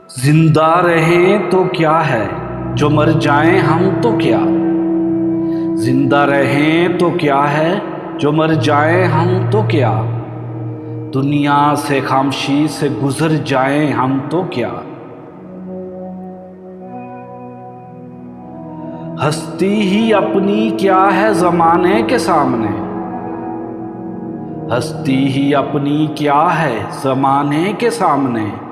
जिंदा रहें तो क्या है, जो मर जाएं हम तो क्या। जिंदा रहें तो क्या है, जो मर जाएं हम तो क्या। दुनिया से खामोशी से गुजर जाएं हम तो क्या। हस्ती ही अपनी क्या है ज़माने के सामने। हस्ती ही अपनी क्या है ज़माने के सामने।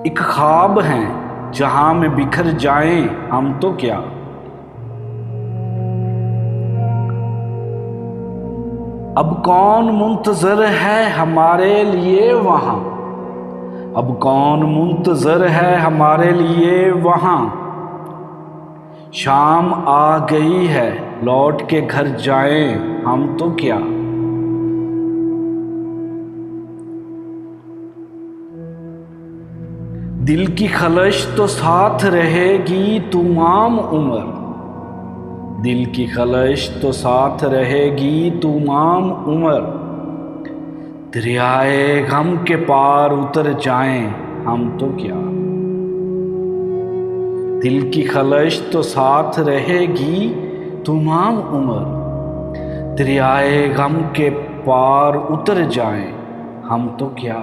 एक ख्वाब हैं जहां में बिखर जाएं हम तो क्या। अब कौन मुंतजर है हमारे लिए वहां। अब कौन मुंतजर है हमारे लिए वहां। शाम आ गई है लौट के घर जाएं हम तो क्या। दिल की खलश तो साथ रहेगी तमाम उम्र। दिल की खलश तो साथ रहेगी तमाम उम्र। दरियाए गम के पार उतर जाएं हम तो क्या। दिल की खलश तो साथ रहेगी तमाम उम्र। दरियाए गम के पार उतर जाएं हम तो क्या।